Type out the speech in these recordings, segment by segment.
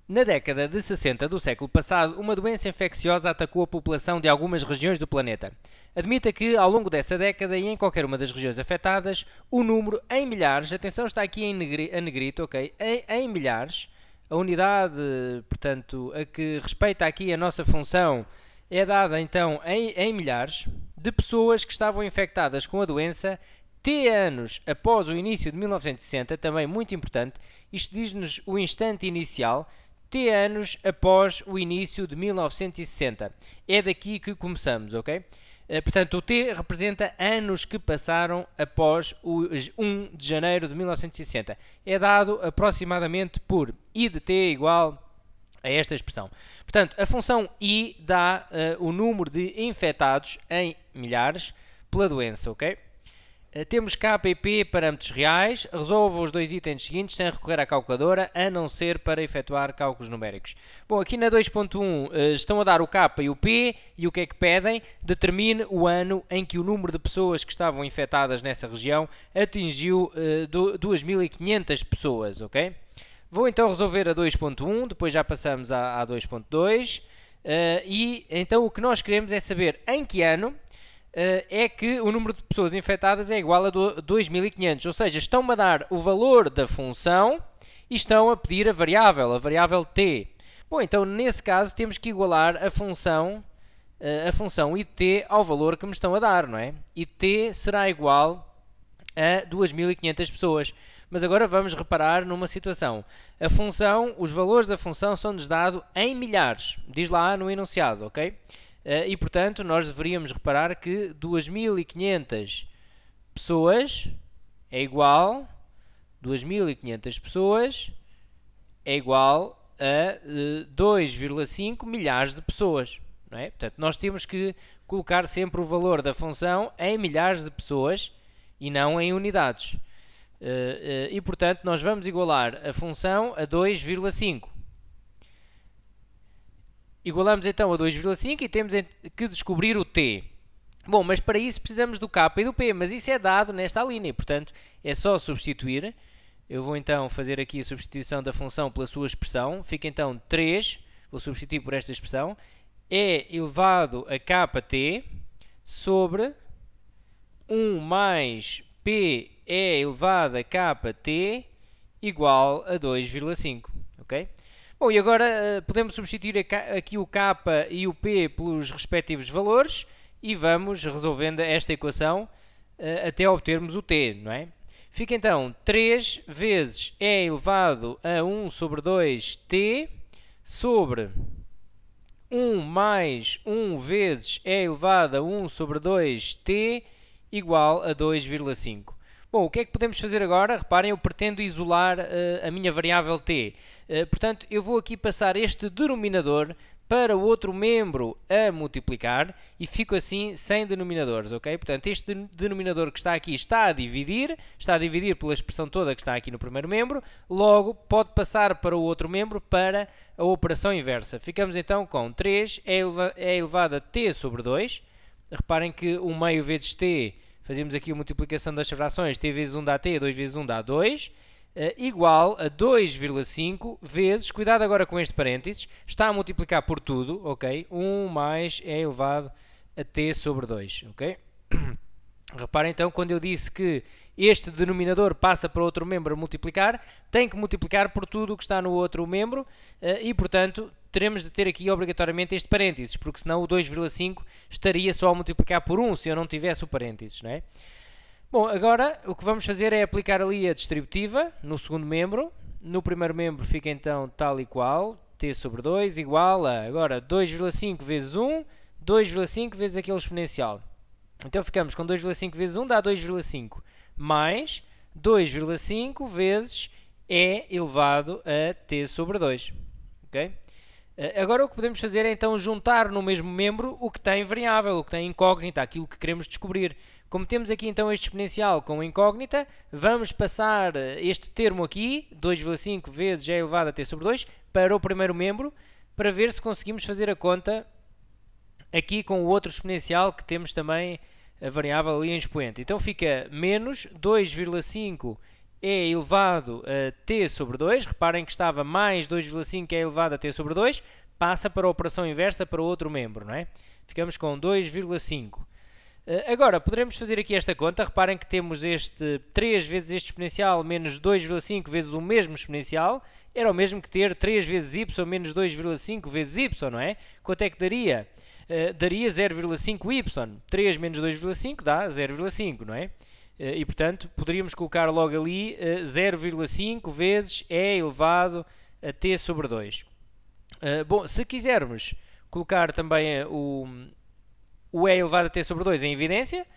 Na década de 60 do século passado, uma doença infecciosa atacou a população de algumas regiões do planeta. Admita que, ao longo dessa década e em qualquer uma das regiões afetadas, o número em milhares, atenção, está aqui em negrito, ok? Em milhares, a unidade, portanto, a que respeita aqui a nossa função, é dada então em milhares de pessoas que estavam infectadas com a doença T anos após o início de 1960, também muito importante, isto diz-nos o instante inicial, T anos após o início de 1960. É daqui que começamos, ok? Portanto, o T representa anos que passaram após o 1 de janeiro de 1960. É dado aproximadamente por I de T igual a esta expressão. Portanto, a função I dá o número de infectados em milhares pela doença, ok? Temos K e P parâmetros reais, resolva os dois itens seguintes sem recorrer à calculadora, a não ser para efetuar cálculos numéricos. Bom, aqui na 2.1 estão a dar o K e o P, e o que é que pedem? Determine o ano em que o número de pessoas que estavam infectadas nessa região atingiu 2.500 pessoas, ok? Vou então resolver a 2.1, depois já passamos à 2.2, e então o que nós queremos é saber em que ano é que o número de pessoas infectadas é igual a 2.500, ou seja, estão-me a dar o valor da função e estão a pedir a variável t. Bom, então nesse caso temos que igualar a função I de t ao valor que me estão a dar, não é? I de t será igual a 2.500 pessoas. Mas agora vamos reparar numa situação. A função, os valores da função são-nos dados em milhares, diz lá no enunciado, ok? E, portanto, nós deveríamos reparar que 2.500 pessoas é igual 2.500 pessoas é igual a 2,5 milhares de pessoas, não é? Portanto, nós temos que colocar sempre o valor da função em milhares de pessoas e não em unidades. E, portanto, nós vamos igualar a função a 2,5. Igualamos então a 2,5 e temos que descobrir o t. Bom, mas para isso precisamos do k e do p, mas isso é dado nesta linha, portanto é só substituir. Eu vou então fazer aqui a substituição da função pela sua expressão. Fica então 3, vou substituir por esta expressão, é elevado a kt sobre 1 mais p é elevado a kt igual a 2,5, ok? Bom, e agora podemos substituir aqui o k e o p pelos respectivos valores e vamos resolvendo esta equação até obtermos o t, não é? Fica então 3 vezes e elevado a 1 sobre 2t sobre 1 mais 1 vezes e elevado a 1 sobre 2t igual a 2,5. Bom, o que é que podemos fazer agora? Reparem, eu pretendo isolar a minha variável t. Portanto, eu vou aqui passar este denominador para o outro membro a multiplicar e fico assim sem denominadores, ok? Portanto, este denominador que está aqui está a dividir pela expressão toda que está aqui no primeiro membro, logo pode passar para o outro membro para a operação inversa. Ficamos então com 3 é elevado a t sobre 2. Reparem que 1 meio vezes t, fazemos aqui a multiplicação das frações, t vezes 1 dá t, 2 vezes 1 dá 2, igual a 2,5 vezes, cuidado agora com este parênteses, está a multiplicar por tudo, ok? 1 mais é elevado a t sobre 2, ok? Reparem então, quando eu disse que este denominador passa para outro membro a multiplicar, tem que multiplicar por tudo o que está no outro membro e, portanto, teremos de ter aqui obrigatoriamente este parênteses, porque senão o 2,5 estaria só a multiplicar por 1 se eu não tivesse o parênteses, não é? Bom, agora o que vamos fazer é aplicar ali a distributiva no segundo membro. No primeiro membro fica então tal e qual, t sobre 2 igual a, agora, 2,5 vezes 1, 2,5 vezes aquele exponencial. Então ficamos com 2,5 vezes 1 dá 2,5, mais 2,5 vezes e elevado a t sobre 2. Okay? Agora o que podemos fazer é então juntar no mesmo membro o que tem variável, o que tem incógnita, aquilo que queremos descobrir. Como temos aqui então este exponencial com incógnita, vamos passar este termo aqui, 2,5 vezes e elevado a t sobre 2, para o primeiro membro, para ver se conseguimos fazer a conta aqui com o outro exponencial que temos também a variável ali em expoente. Então fica menos 2,5 é elevado a t sobre 2, reparem que estava mais 2,5 é elevado a t sobre 2, passa para a operação inversa para o outro membro, não é? Ficamos com 2,5. Agora, poderemos fazer aqui esta conta. Reparem que temos este 3 vezes este exponencial menos 2,5 vezes o mesmo exponencial. Era o mesmo que ter 3 vezes y menos 2,5 vezes y, não é? Quanto é que daria? Daria 0,5y. 3 menos 2,5 dá 0,5, não é? E, portanto, poderíamos colocar logo ali 0,5 vezes e elevado a t sobre 2. Bom, se quisermos colocar também o e elevado a t sobre 2 em evidência,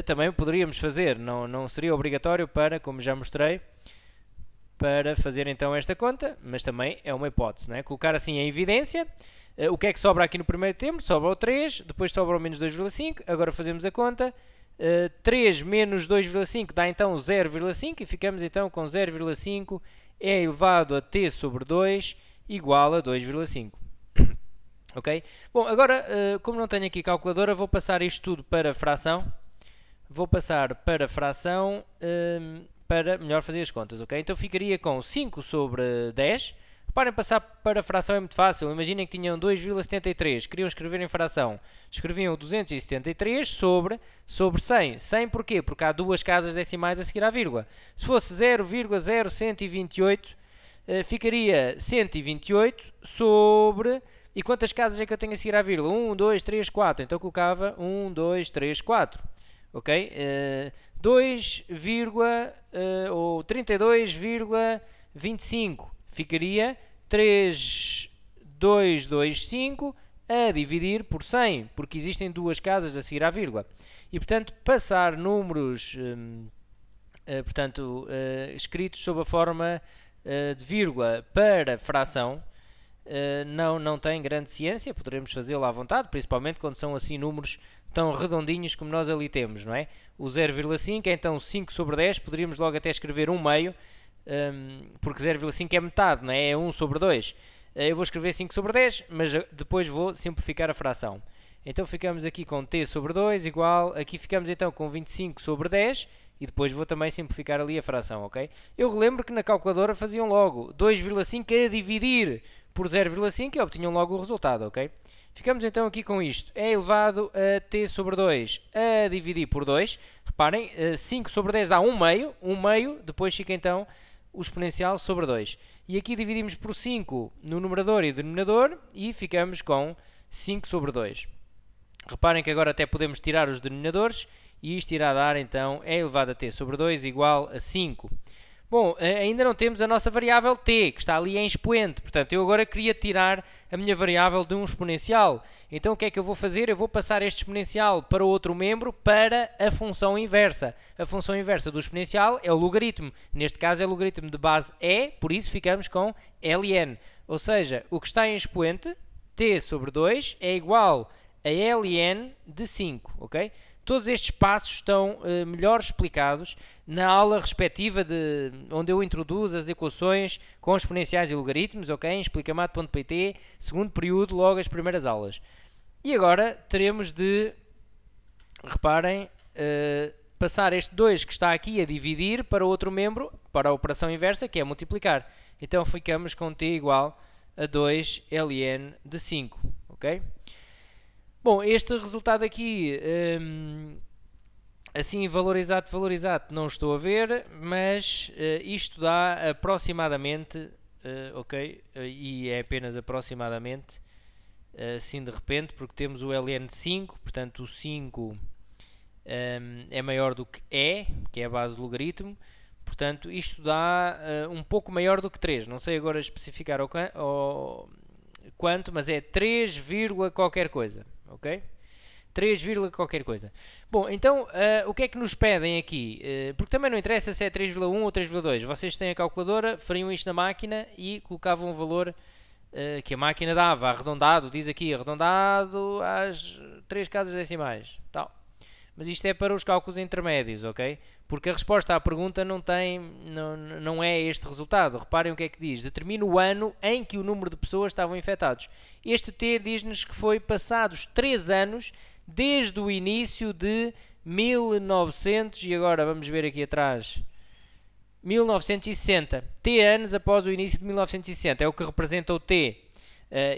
também poderíamos fazer, não seria obrigatório para, como já mostrei, para fazer então esta conta, mas também é uma hipótese, não é? Colocar assim em evidência, o que é que sobra aqui no primeiro termo? Sobra o 3, depois sobra o menos 2,5, agora fazemos a conta, 3 menos 2,5 dá então 0,5 e ficamos então com 0,5 e elevado a t sobre 2 igual a 2,5. Ok? Bom, agora, como não tenho aqui calculadora, vou passar isto tudo para fração. Vou passar para fração para melhor fazer as contas, ok? Então ficaria com 5 sobre 10. Reparem, passar para fração é muito fácil. Imaginem que tinham 2,73. Queriam escrever em fração. Escreviam 273 sobre 100. 100 porquê? Porque há duas casas decimais a seguir à vírgula. Se fosse 0,0128, ficaria 128 sobre... E quantas casas é que eu tenho a seguir à vírgula? 1, 2, 3, 4. Então colocava 1, 2, 3, 4. Ok? 2, ou 32,25. Ficaria 3,225 a dividir por 100, porque existem duas casas a seguir à vírgula. E, portanto, passar números escritos sob a forma de vírgula para fração, não tem grande ciência. Poderemos fazê-lo à vontade, principalmente quando são assim números tão redondinhos como nós ali temos, não é? O 0,5 é então 5 sobre 10, poderíamos logo até escrever 1 meio, porque 0,5 é metade, não é? É 1 sobre 2. Eu vou escrever 5 sobre 10, mas depois vou simplificar a fração. Então ficamos aqui com t sobre 2 igual, aqui ficamos então com 25 sobre 10, e depois vou também simplificar ali a fração, ok? Eu relembro que na calculadora faziam logo 2,5 a dividir por 0,5 e obtinham logo o resultado, ok? Ficamos então aqui com isto. É elevado a t sobre 2 a dividir por 2. Reparem, 5 sobre 10 dá 1 meio. 1 meio, depois fica então o exponencial sobre 2. E aqui dividimos por 5 no numerador e denominador e ficamos com 5 sobre 2. Reparem que agora até podemos tirar os denominadores e isto irá dar então é elevado a t sobre 2 igual a 5. Bom, ainda não temos a nossa variável t, que está ali em expoente. Portanto, eu agora queria tirar a minha variável de um exponencial. Então, o que é que eu vou fazer? Eu vou passar este exponencial para o outro membro para a função inversa. A função inversa do exponencial é o logaritmo. Neste caso, é o logaritmo de base e, por isso ficamos com ln. Ou seja, o que está em expoente, t sobre 2, é igual a ln de 5, ok? Todos estes passos estão melhor explicados na aula respectiva onde eu introduzo as equações com exponenciais e logaritmos, ok? Em explicamat.pt, segundo período, logo as primeiras aulas. E agora teremos de, reparem, passar este 2 que está aqui a dividir para o outro membro, para a operação inversa, que é multiplicar. Então ficamos com t igual a 2 ln de 5, ok? Bom, este resultado aqui, assim valorizado, não estou a ver, mas isto dá aproximadamente, ok, e é apenas aproximadamente, assim de repente, porque temos o ln de 5, portanto o 5 é maior do que e, que é a base do logaritmo, portanto isto dá um pouco maior do que 3, não sei agora especificar quanto, mas é 3, qualquer coisa. Ok? 3, qualquer coisa. Bom, então, o que é que nos pedem aqui? Porque também não interessa se é 3,1 ou 3,2. Vocês têm a calculadora, fariam isto na máquina e colocavam o valor que a máquina dava, arredondado, diz aqui, arredondado às 3 casas decimais. Tal. Mas isto é para os cálculos intermédios, ok? Porque a resposta à pergunta não é este resultado. Reparem o que é que diz. Determina o ano em que o número de pessoas estavam infectados. Este T diz-nos que foi passados 3 anos desde o início de 1900, e agora vamos ver aqui atrás, 1960. T anos após o início de 1960. É o que representa o T.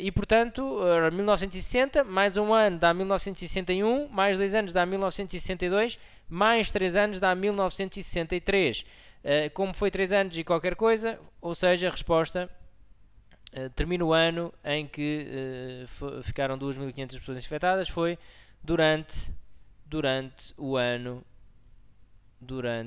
E portanto, 1960 mais um ano dá 1961, mais 2 anos dá 1962, mais 3 anos dá 1963. Como foi 3 anos e qualquer coisa, ou seja, a resposta termina o ano em que ficaram 2.500 pessoas infectadas, foi durante o ano de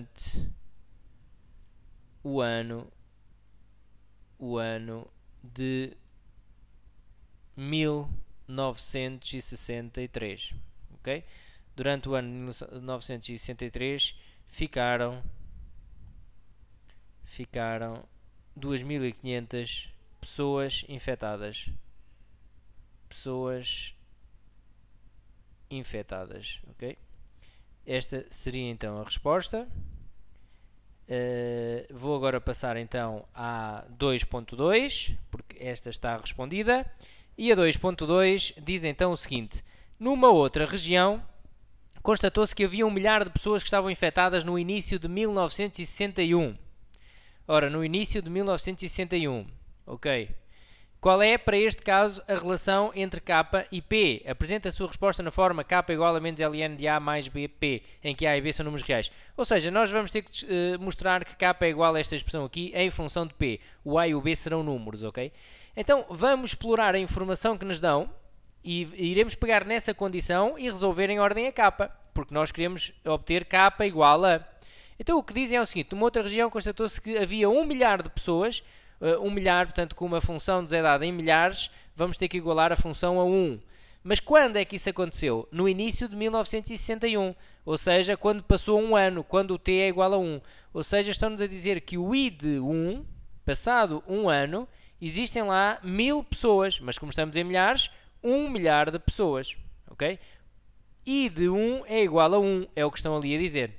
1963, ok? Durante o ano de 1963 ficaram 2.500 pessoas infectadas. Ok? Esta seria então a resposta. Vou agora passar então à 2.2, porque esta está respondida. E a 2.2 diz então o seguinte: numa outra região, constatou-se que havia 1 milhar de pessoas que estavam infectadas no início de 1961. Ora, no início de 1961, ok. Qual é, para este caso, a relação entre K e P? Apresenta a sua resposta na forma K igual a menos ln de A mais BP, em que A e B são números reais. Ou seja, nós vamos ter que mostrar que K é igual a esta expressão aqui em função de P. O A e o B serão números, ok? Então, vamos explorar a informação que nos dão e iremos pegar nessa condição e resolver em ordem a K, porque nós queremos obter K igual a... Então, o que dizem é o seguinte: numa outra região constatou-se que havia 1 milhar de pessoas... 1 milhar, portanto, com uma função de z dada em milhares, vamos ter que igualar a função a 1. Mas quando é que isso aconteceu? No início de 1961, ou seja, quando passou um ano, quando o t é igual a 1. Ou seja, estão-nos a dizer que o i de 1, passado um ano, existem lá 1000 pessoas, mas como estamos em milhares, 1 milhar de pessoas. Ok? I de 1 é igual a 1, é o que estão ali a dizer.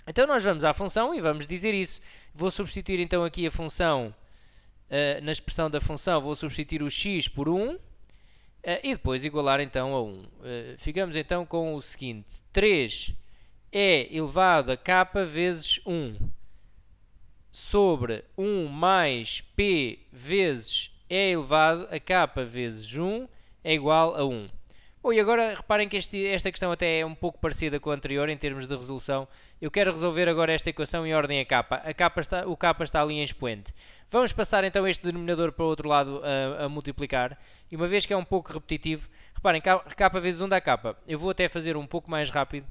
Então nós vamos à função e vamos dizer isso. Vou substituir então aqui a função... na expressão da função vou substituir o x por 1 e depois igualar então a 1. Ficamos então com o seguinte: 3 é elevado a k vezes 1 sobre 1 mais p vezes é elevado a k vezes 1 é igual a 1. Bom, e agora reparem que esta questão até é um pouco parecida com a anterior em termos de resolução. Eu quero resolver agora esta equação em ordem a k. O k está ali em expoente. Vamos passar então este denominador para o outro lado a multiplicar. E uma vez que é um pouco repetitivo, reparem, k vezes 1 dá k. Eu vou até fazer um pouco mais rápido,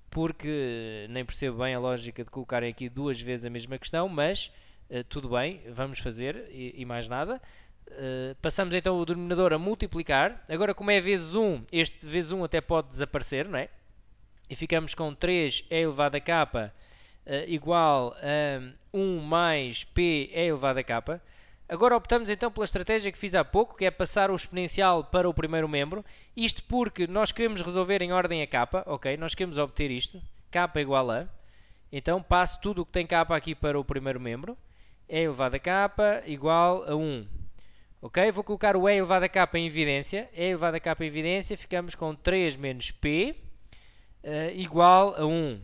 porque nem percebo bem a lógica de colocarem aqui duas vezes a mesma questão, mas tudo bem, vamos fazer e mais nada. Passamos então o denominador a multiplicar. Agora, como é vezes 1, este vezes 1 até pode desaparecer, não é? E ficamos com 3 é elevado a k igual a 1 mais p é elevado a k. Agora optamos então pela estratégia que fiz há pouco, que é passar o exponencial para o primeiro membro. Isto porque nós queremos resolver em ordem a k, ok? Nós queremos obter isto, k igual a... Então passo tudo o que tem k aqui para o primeiro membro. É elevado a k igual a 1. Ok? Vou colocar o e elevado a k em evidência. E elevado a k em evidência, ficamos com 3 menos p igual a 1.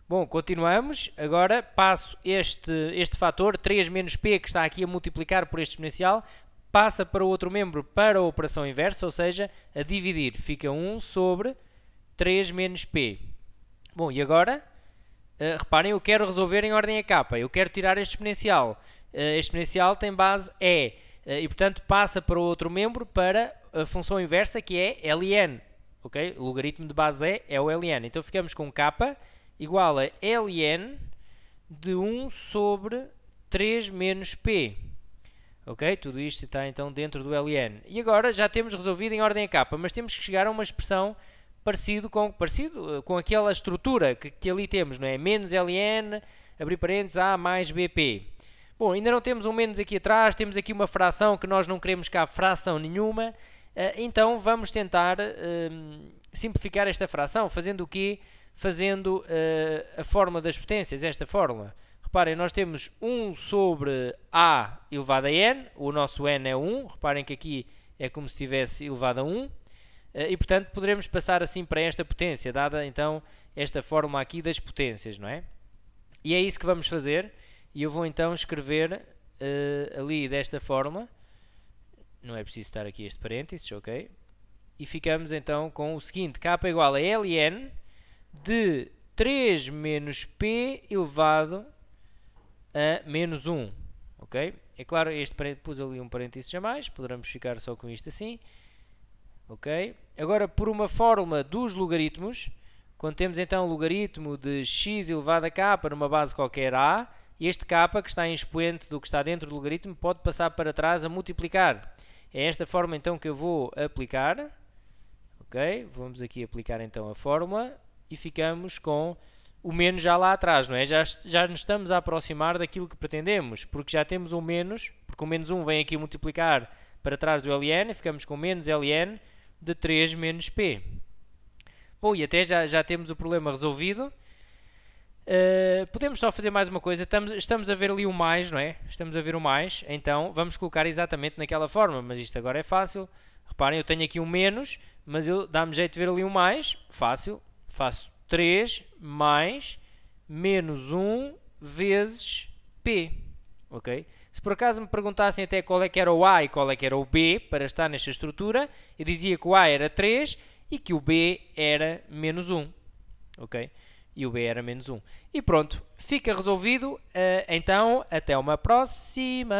Bom, continuamos. Agora passo este fator, 3 menos p, que está aqui a multiplicar por este exponencial, passa para o outro membro para a operação inversa, ou seja, a dividir. Fica 1 sobre 3 menos p. Bom, e agora, reparem, eu quero resolver em ordem a k. Eu quero tirar este exponencial. Este exponencial tem base e. E, portanto, passa para o outro membro para a função inversa, que é ln. Okay? O logaritmo de base é o ln. Então, ficamos com k igual a ln de 1 sobre 3 menos p. Ok? Tudo isto está, então, dentro do ln. E agora, já temos resolvido em ordem a k, mas temos que chegar a uma expressão parecido com aquela estrutura que ali temos, não é? Menos ln, abrir parênteses, a mais bp. Bom, ainda não temos um menos aqui atrás, temos aqui uma fração que nós não queremos cá fração nenhuma, então vamos tentar simplificar esta fração, fazendo o quê? Fazendo a fórmula das potências, esta fórmula. Reparem, nós temos 1 sobre a elevado a n, o nosso n é 1, reparem que aqui é como se estivesse elevado a 1, e portanto poderemos passar assim para esta potência, dada então esta fórmula aqui das potências, não é? E é isso que vamos fazer. E eu vou então escrever ali desta forma. Não é preciso estar aqui este parênteses, ok? E ficamos então com o seguinte: k igual a ln de 3 menos p elevado a menos 1. Ok? É claro, pus ali um parênteses a mais, poderemos ficar só com isto assim. Ok? Agora, por uma fórmula dos logaritmos, quando temos então o logaritmo de x elevado a k numa base qualquer a, este k, que está em expoente do que está dentro do logaritmo, pode passar para trás a multiplicar. É esta forma então que eu vou aplicar. Ok? Vamos aqui aplicar então a fórmula e ficamos com o menos já lá atrás, não é? Já nos estamos a aproximar daquilo que pretendemos, porque já temos um menos, porque o menos 1 vem aqui multiplicar para trás do ln, ficamos com menos ln de 3 menos p. Bom, e até já temos o problema resolvido. Podemos só fazer mais uma coisa, estamos a ver ali o mais, não é? Estamos a ver o mais, então vamos colocar exatamente naquela forma, mas isto agora é fácil. Reparem, eu tenho aqui um menos, mas dá-me jeito de ver ali um mais, fácil, faço 3 mais menos 1 vezes P, ok? Se por acaso me perguntassem até qual é que era o A e qual é que era o B para estar nesta estrutura, eu dizia que o A era 3 e que o B era menos 1, ok? E o B era menos 1. E pronto, fica resolvido. Então, até uma próxima!